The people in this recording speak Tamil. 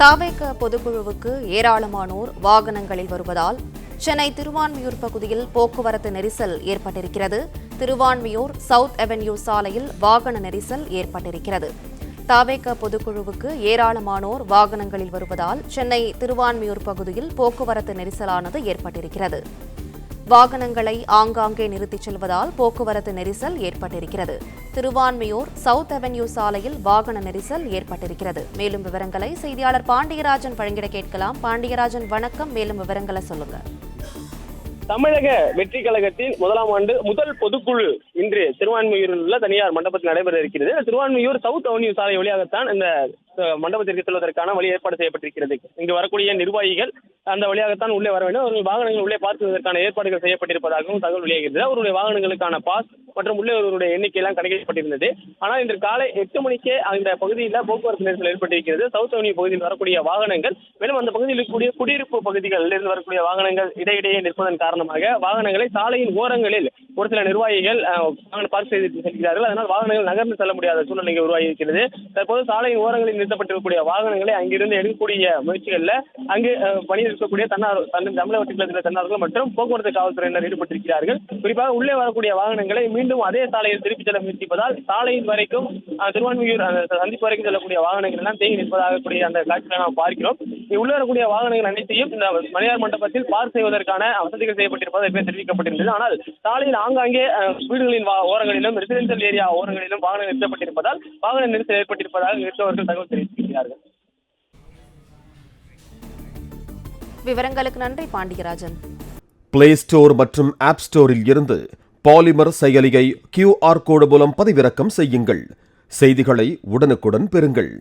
தவேக பொதுக்குழுவுக்கு ஏராளமானோர் வாகனங்களில் வருவதால் சென்னை திருவான்மியூர் பகுதியில் போக்குவரத்து நெரிசல் ஏற்பட்டிருக்கிறது. திருவான்மியூர் சவுத் அவென்யூ சாலையில் வாகன நெரிசல் ஏற்பட்டிருக்கிறது. தவேக பொதுக்குழுவுக்கு ஏராளமானோர் வாகனங்களில் வருவதால் சென்னை திருவான்மியூர் பகுதியில் போக்குவரத்து நெரிசலானது ஏற்பட்டிருக்கிறது. வாகனங்களை ஆங்காங்கே நிறுத்திச் செல்வதால் போக்குவரத்து நெரிசல் ஏற்பட்டிருக்கிறது. திருவான்மியூர் சவுத் அவென்யூ சாலையில் வாகன நெரிசல் ஏற்பட்டிருக்கிறது. மேலும் விவரங்களை செய்தியாளர் பாண்டியராஜன் வழங்கிட கேட்கலாம். பாண்டியராஜன் வணக்கம், மேலும் விவரங்களை சொல்லுங்க. தமிழக வெற்றி கழகத்தின் முதலாம் ஆண்டு முதல் பொதுக்குழு இன்று திருவான்மியூரில் உள்ள தனியார் மண்டபத்தில் நடைபெற இருக்கிறது. திருவான்மியூர் சவுத் அவென்யூ சாலை வழியாகத்தான் இந்த மண்டபத்திற்கு செல்வதற்கான வழி ஏற்பாடு செய்யப்பட்டிருக்கிறது. இங்கு வரக்கூடிய நிர்வாகிகள் அந்த வழியாகத்தான் உள்ளே வர வேண்டும். அவர்கள் வாகனங்கள் உள்ளே பார்க்குவதற்கான ஏற்பாடுகள் செய்யப்பட்டிருப்பதாகவும் தகவல் வெளியாகிறது. அவருடைய வாகனங்களுக்கான பாஸ் மற்றும் உள்ளே ஒருவருடைய எண்ணிக்கை எல்லாம் கணக்கிடப்பட்டிருந்தது. ஆனால் இன்று காலை 8 மணிக்கே அந்த பகுதியில் போக்குவரத்து நெரிசல் ஏற்பட்டிருக்கிறது. சவுத் அவென்யூ பகுதியில் வரக்கூடிய வாகனங்கள், மேலும் அந்த பகுதியில் இருக்கக்கூடிய குடியிருப்பு பகுதிகளில் இருந்து வரக்கூடிய வாகனங்கள் இடையிடையே நிற்பதன் காரணமாக வாகனங்களை சாலையின் ஓரங்களில் ஒரு சில நிர்வாகிகள் பார்க் செய்து செல்கிறார்கள். அதனால் வாகனங்கள் நகர்ந்து செல்ல முடியாத சூழ்நிலை இங்கே உருவாகி இருக்கிறது. தற்போது சாலையின் ஓரங்களில் நிறுத்தப்பட்டிருக்கக்கூடிய வாகனங்களை அங்கிருந்து எடுக்கக்கூடிய முயற்சிகளில் அங்கு பணியில் இருக்கக்கூடிய தமிழக வெற்றி தன்னார்வலர்கள் மற்றும் போக்குவரத்து காவல்துறையினர் ஈடுபட்டிருக்கிறார்கள். குறிப்பாக உள்ளே வரக்கூடிய வாகனங்களை மீண்டும் அதே சாலையில் திருப்பிச் செல்ல முயற்சிப்பதால் சாலையின் வரைக்கும் திருவான்மியூர் சந்திப்பு வரைக்கும் செல்லக்கூடிய வாகனங்கள் எல்லாம் தேங்கி நிற்பதாக கூடிய அந்த காட்சிகளை நாம் பார்க்கிறோம். உள்ள வரக்கூடிய வாகனங்கள் அனைத்தையும் இந்த மணியார் மண்டபத்தில் பார்க் செய்வதற்கான வசதிகள் செய்யப்பட்டிருப்பது தெரிவிக்கப்பட்டிருந்தது. ஆனால் சாலையில் ஆங்காங்கே வீடுகளின் ஓரங்களிலும் ரெசிடென்சியல் ஏரியா ஓரங்களிலும் வாகனம் நிறுத்தப்பட்டிருப்பதால் வாகன நெரிசல் ஏற்பட்டிருப்பதாக நிறுத்தவர்கள் தகவல் தெரிவித்திருக்கிறார்கள். விவரங்களுக்கு நன்றி பாண்டியராஜன். பிளே ஸ்டோர் மற்றும் ஆப் ஸ்டோரில் இருந்து பாலிமர் செயலியை QR கோடு மூலம் பதிவிறக்கம் செய்யுங்கள். செய்திகளை உடனுக்குடன் பெறுங்கள்.